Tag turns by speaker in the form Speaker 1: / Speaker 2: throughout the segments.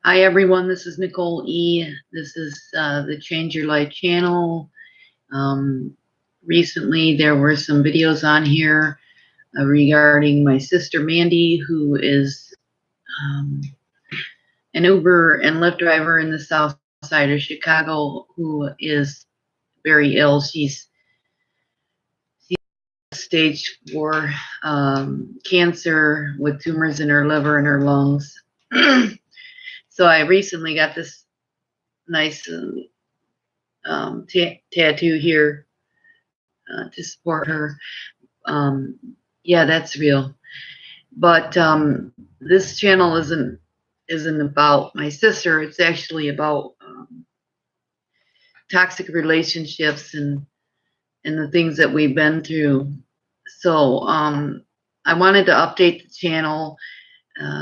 Speaker 1: Hi everyone, this is Nicole E. This is the Change Your Life channel. Um, Recently there were some videos on here regarding my sister Mandy, who is um, an Uber and Lyft driver in the south side of Chicago, who is very ill. She's stage 4 cancer with tumors in her liver and her lungs. So I recently got this nice tattoo here to support her. Um, yeah, that's real. But this channel isn't about my sister. It's actually about toxic relationships and the things that we've been through. So I wanted to update the channel.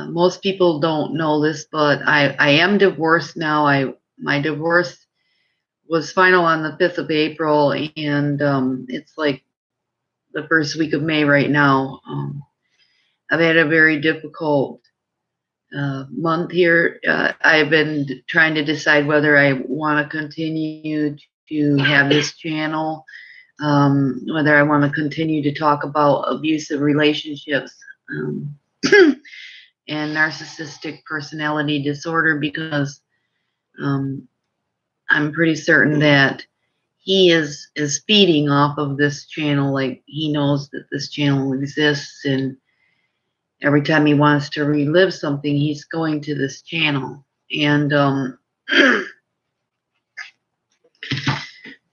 Speaker 1: Most people don't know this, but I am divorced now. My divorce was final on the 5th of April, and it's like the first week of May right now. I've had a very difficult month here. I've been trying to decide whether I want to continue to have this channel, whether I want to continue to talk about abusive relationships and narcissistic personality disorder, because um, I'm pretty certain that he is feeding off of this channel. Like, he knows that this channel exists, and every time he wants to relive something, he's going to this channel. And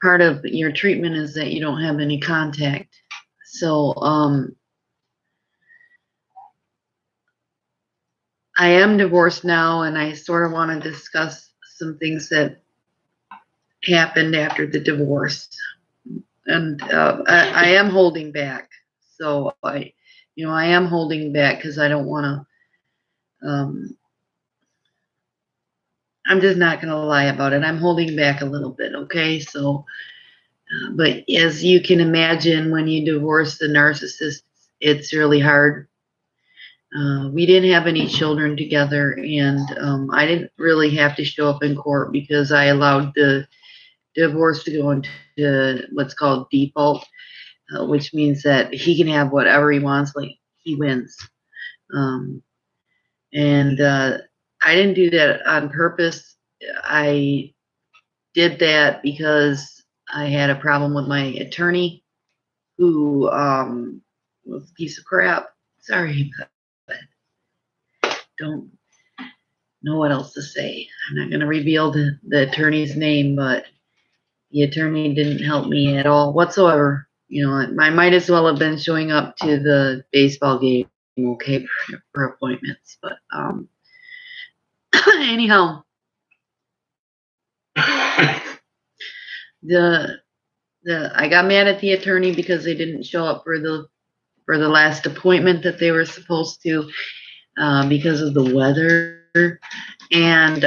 Speaker 1: part of your treatment is that you don't have any contact. So I am divorced now, and I sort of want to discuss some things that happened after the divorce. And I am holding back. So I am holding back because I don't want to. I'm just not going to lie about it. I'm holding back a little bit, okay? So, but as you can imagine, when you divorce the narcissist, it's really hard. We didn't have any children together, and I didn't really have to show up in court because I allowed the divorce to go into what's called default, which means that he can have whatever he wants, like he wins. And I didn't do that on purpose. I did that because I had a problem with my attorney, who was a piece of crap. Sorry, but don't know what else to say. I'm not going to reveal the attorney's name, but the attorney didn't help me at all whatsoever. I might as well have been showing up to the baseball game, okay, for appointments. But anyhow, the I got mad at the attorney because they didn't show up for the last appointment that they were supposed to, because of the weather. And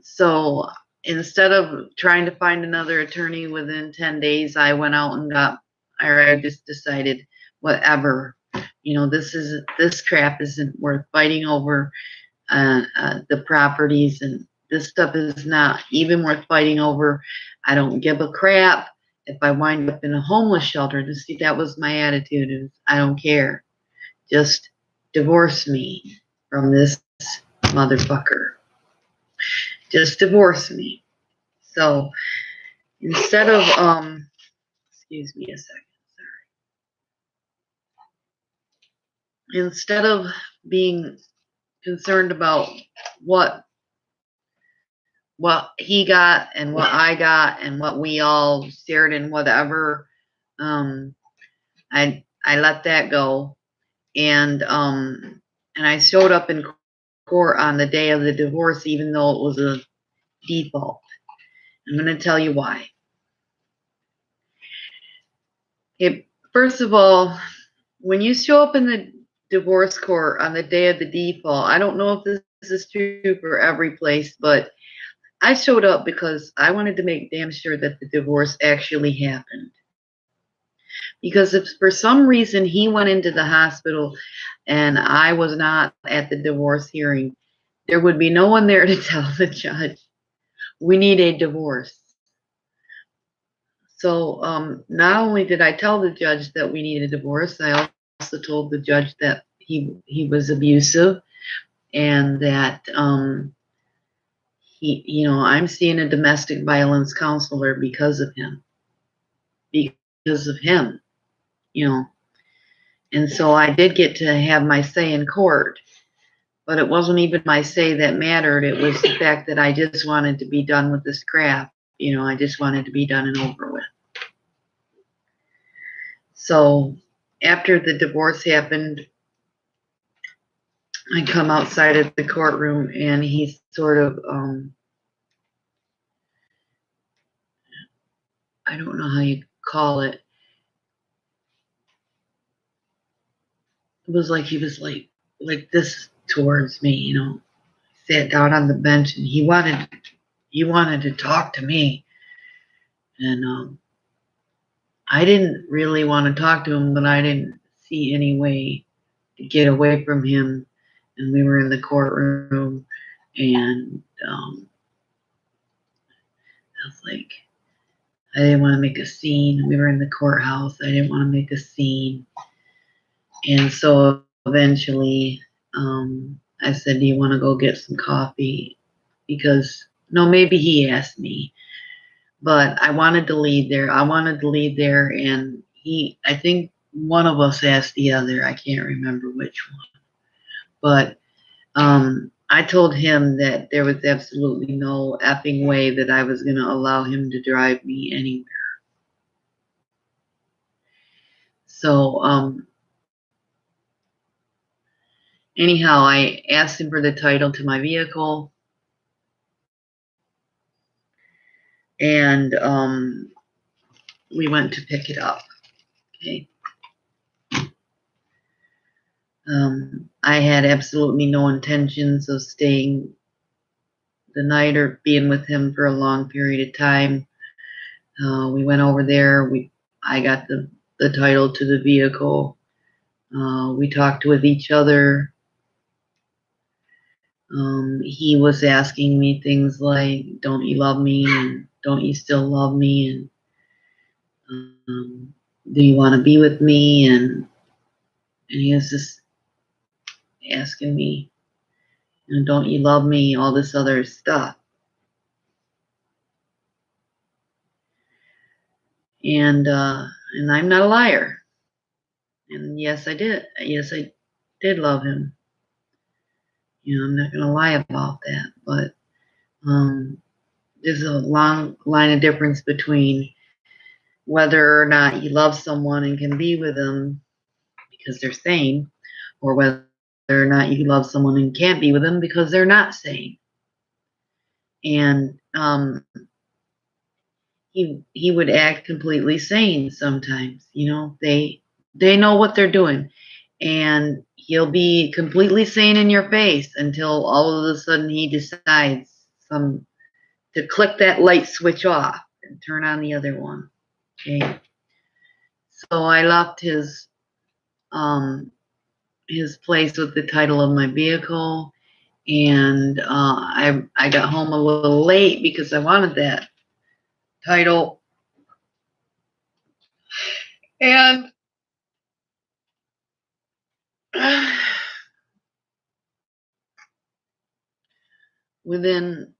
Speaker 1: so instead of trying to find another attorney within 10 days, I went out and I just decided, whatever, this crap isn't worth fighting over. The properties and this stuff is not even worth fighting over. I don't give a crap if I wind up in a homeless shelter. To see, that was my attitude, is I don't care. Just divorce me from this motherfucker. Just divorce me. So instead of excuse me a second, sorry. Instead of being concerned about what he got and what I got and what we all shared and whatever, I let that go, and I showed up in court on the day of the divorce, even though it was a default. I'm going to tell you why. Okay, first of all, when you show up in the divorce court on the day of the default, I don't know if this is true for every place, but I showed up because I wanted to make damn sure that the divorce actually happened. Because if for some reason he went into the hospital and I was not at the divorce hearing, there would be no one there to tell the judge, we need a divorce. So not only did I tell the judge that we needed a divorce, I also told the judge that he was abusive, and that I'm seeing a domestic violence counselor because of him, you know. And so I did get to have my say in court, but it wasn't even my say that mattered. It was the fact that I just wanted to be done with this crap. I just wanted to be done and over with. So after the divorce happened, I come outside of the courtroom, and he sort of, I don't know how you call it. It was like he was like this towards me, sat down on the bench, and he wanted to talk to me. And I didn't really want to talk to him, but I didn't see any way to get away from him. And we were in the courtroom, and I was like, I didn't want to make a scene. We were in the courthouse. I didn't want to make a scene. And so eventually, I said, do you want to go get some coffee? Because, no, maybe he asked me, but I wanted to leave there. And I think one of us asked the other. I can't remember which one. But I told him that there was absolutely no effing way that I was going to allow him to drive me anywhere. So, anyhow, I asked him for the title to my vehicle, and we went to pick it up. Okay. I had absolutely no intentions of staying the night or being with him for a long period of time. We went over there. I got the title to the vehicle. We talked with each other. He was asking me things like, "Don't you love me?" and "Don't you still love me?" and "Do you want to be with me?" and he was just asking me, "Don't you love me?" all this other stuff. And I'm not a liar. And yes, I did. Yes, I did love him. I'm not going to lie about that. But there's a long line of difference between whether or not you love someone and can be with them because they're sane, or whether or not you love someone and can't be with them because they're not sane. And he would act completely sane sometimes. They know what they're doing, and he'll be completely sane in your face until all of a sudden he decides to click that light switch off and turn on the other one. Okay. So I left his place with the title of my vehicle, and I got home a little late because I wanted that title. And within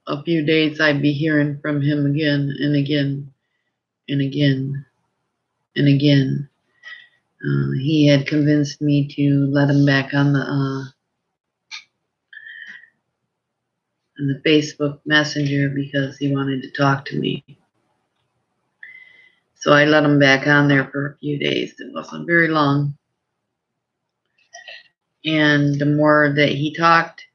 Speaker 1: a few days, I'd be hearing from him again and again and again and again. He had convinced me to let him back on the Facebook Messenger because he wanted to talk to me. So I let him back on there for a few days. It wasn't very long. And the more that he talked,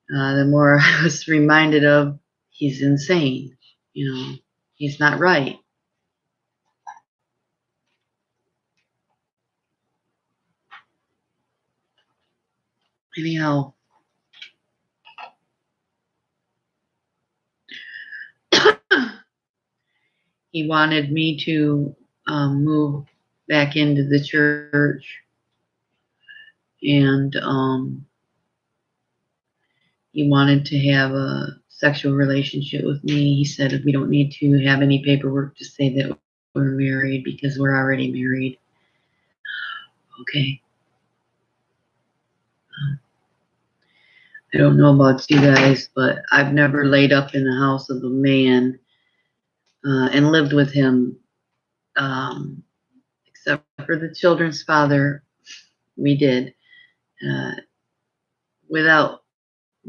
Speaker 1: the more I was reminded of he's insane. He's not right. Anyhow, he wanted me to move back into the church, and he wanted to have a sexual relationship with me. He said we don't need to have any paperwork to say that we're married because we're already married. Okay. I don't know about you guys, but I've never laid up in the house of a man and lived with him, except for the children's father. We did without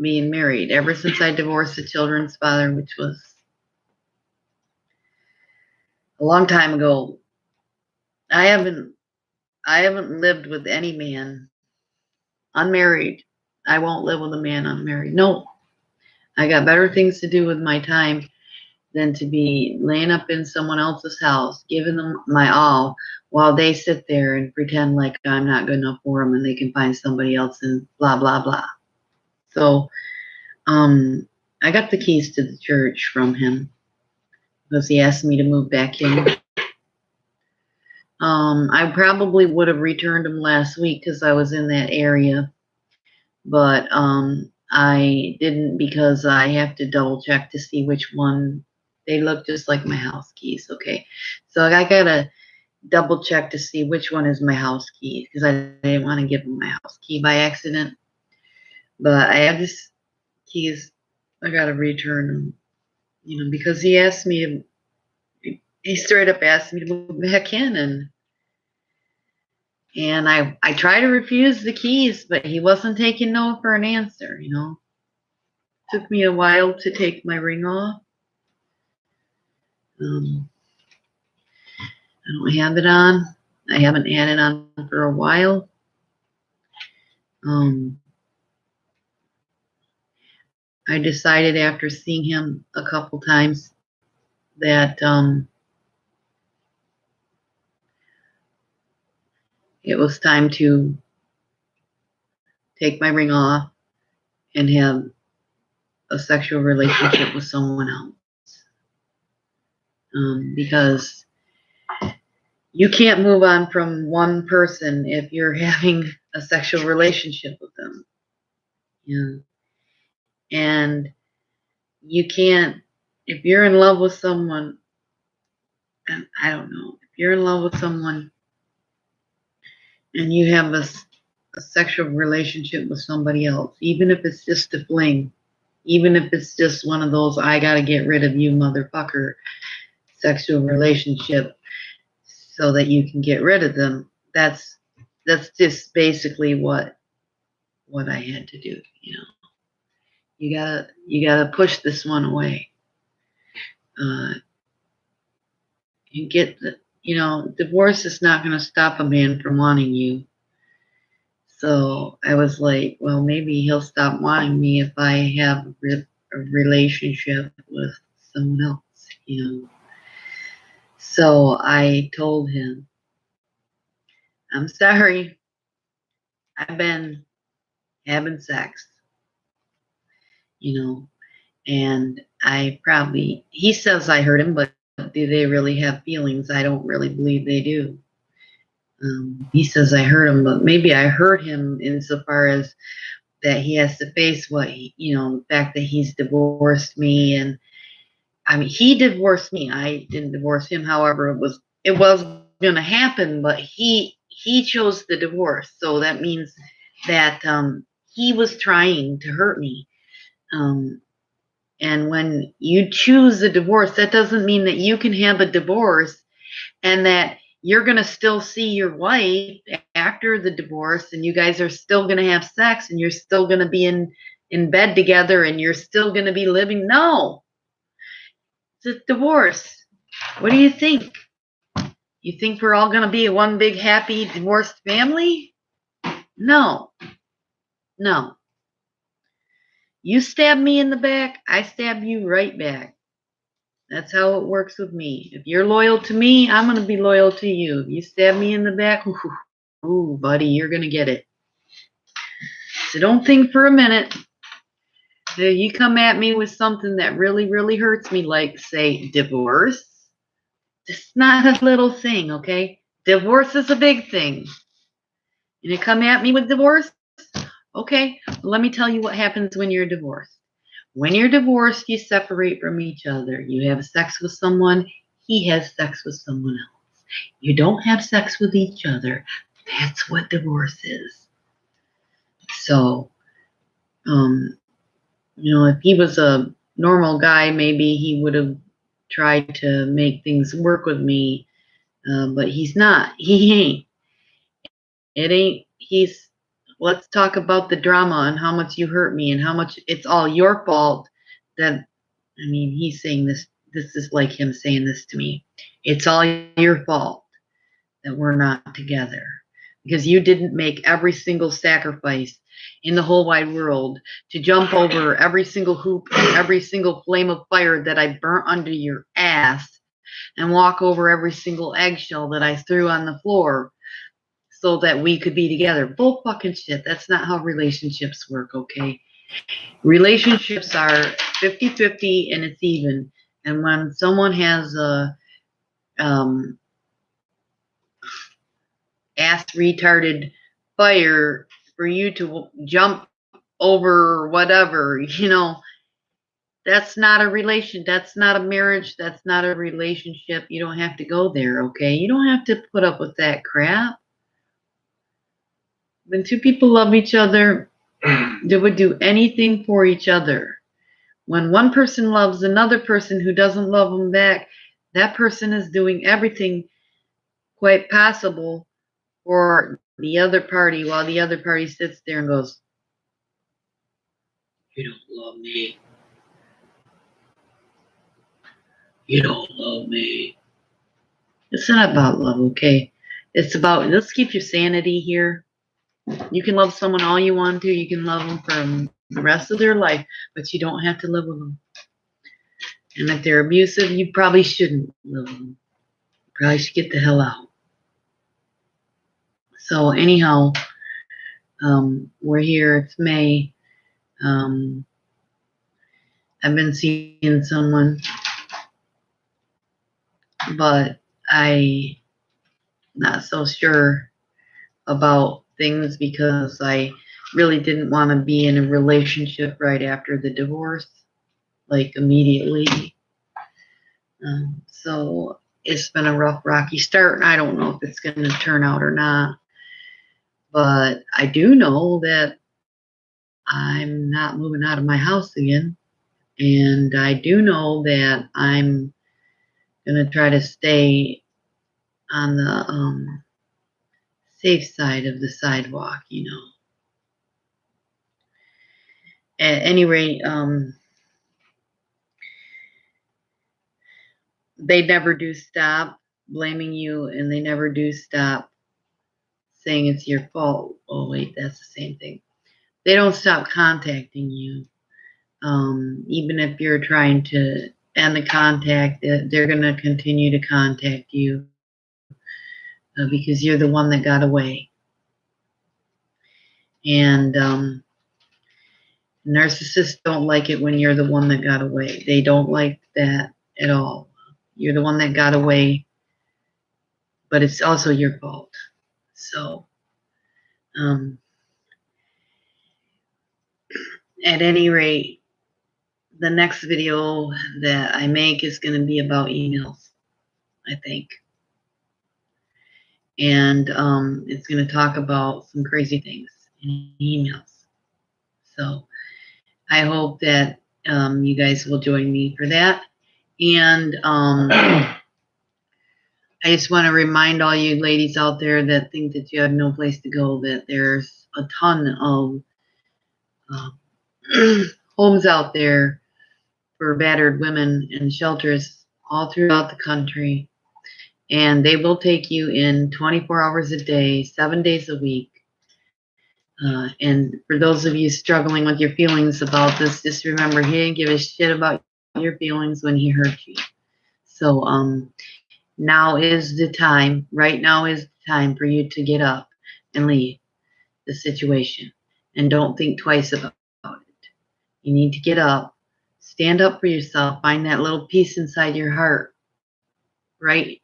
Speaker 1: being married. Ever since I divorced the children's father, which was a long time ago, I haven't lived with any man unmarried. I won't live with a man unmarried. No, I got better things to do with my time than to be laying up in someone else's house, giving them my all, while they sit there and pretend like I'm not good enough for them and they can find somebody else and blah, blah, blah. So I got the keys to the church from him because he asked me to move back in. I probably would have returned them last week because I was in that area, but I didn't because I have to double check to see which one. They look just like my house keys. Okay, so I gotta double check to see which one is my house key because I didn't want to give him my house key by accident. But I have this keys. I gotta return them, because he asked me to. He straight up asked me to move back in, and I tried to refuse the keys, but he wasn't taking no for an answer. Took me a while to take my ring off. I don't have it on. I haven't had it on for a while. I decided after seeing him a couple times that it was time to take my ring off and have a sexual relationship with someone else. Because you can't move on from one person if you're having a sexual relationship with them. And you can't, if you're in love with someone, I don't know, if you're in love with someone and you have a sexual relationship with somebody else, even if it's just a fling, even if it's just one of those I gotta get rid of you motherfucker sexual relationship so that you can get rid of them, that's just basically what I had to do. You gotta push this one away. You get the, divorce is not going to stop a man from wanting you. So I was like, well, maybe he'll stop wanting me if I have a relationship with someone else. So I told him, I'm sorry, I've been having sex, and he says I hurt him, but do they really have feelings? I don't really believe they do. He says I hurt him, but maybe I hurt him insofar as that he has to face the fact that he's divorced me. And I mean, he divorced me. I didn't divorce him. However, it was going to happen, but he chose the divorce. So that means that he was trying to hurt me. And when you choose a divorce, that doesn't mean that you can have a divorce and that you're going to still see your wife after the divorce and you guys are still going to have sex and you're still going to be in bed together and you're still going to be living. No, it's a divorce. What do you think? You think we're all going to be one big happy divorced family? No. You stab me in the back, I stab you right back. That's how it works with me. If you're loyal to me, I'm going to be loyal to you. If you stab me in the back, ooh, buddy, you're going to get it. So don't think for a minute that you come at me with something that really, really hurts me, like, say, divorce. It's not a little thing, okay? Divorce is a big thing. And you come at me with divorce? Okay, well, let me tell you what happens when you're divorced. When you're divorced, you separate from each other. You have sex with someone, he has sex with someone else. You don't have sex with each other. That's what divorce is. So, if he was a normal guy, maybe he would have tried to make things work with me, but he's not. He ain't. It ain't. Let's talk about the drama and how much you hurt me and how much it's all your fault that, he's saying this. This is like him saying this to me. It's all your fault that we're not together because you didn't make every single sacrifice in the whole wide world to jump over every single hoop and every single flame of fire that I burnt under your ass and walk over every single eggshell that I threw on the floor so that we could be together. Bull fucking shit. That's not how relationships work, okay? Relationships are 50-50 and it's even. And when someone has a ass retarded fire for you to jump over whatever, that's not a relation. That's not a marriage. That's not a relationship. You don't have to go there, okay? You don't have to put up with that crap. When two people love each other, they would do anything for each other. When one person loves another person who doesn't love them back, that person is doing everything quite possible for the other party while the other party sits there and goes, "You don't love me. You don't love me." It's not about love, okay? It's about, let's keep your sanity here. You can love someone all you want to. You can love them for the rest of their life, but you don't have to live with them. And if they're abusive, you probably shouldn't live with them. You probably should get the hell out. So anyhow, we're here. It's May. I've been seeing someone, but I'm not so sure about things because I really didn't want to be in a relationship right after the divorce, like immediately. So it's been a rough, rocky start, and I don't know if it's going to turn out or not. But I do know that I'm not moving out of my house again. And I do know that I'm going to try to stay on the safe side of the sidewalk, At any rate, they never do stop blaming you, and they never do stop saying it's your fault. Oh, wait, that's the same thing. They don't stop contacting you. Even if you're trying to end the contact, they're going to continue to contact you because you're the one that got away. And narcissists don't like it when you're the one that got away. They don't like that at all. You're the one that got away, but it's also your fault. So, at any rate, the next video that I make is going to be about emails, I think. And it's going to talk about some crazy things in emails. So I hope that you guys will join me for that. And I just want to remind all you ladies out there that think that you have no place to go, that there's a ton of homes out there for battered women and shelters all throughout the country. And they will take you in 24 hours a day, 7 days a week. And for those of you struggling with your feelings about this, just remember, he didn't give a shit about your feelings when he hurt you. So now is the time, right now is the time for you to get up and leave the situation. And don't think twice about it. You need to get up, stand up for yourself, find that little peace inside your heart, right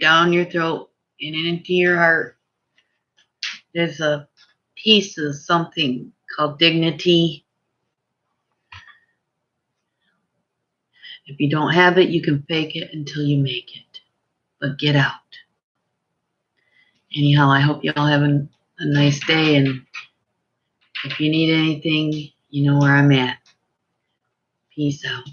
Speaker 1: down your throat and into your heart, There's a piece of something called dignity. If you don't have it, you can fake it until you make it. But get out. Anyhow, I hope you all have a nice day, and if you need anything, you know where I'm at. Peace out.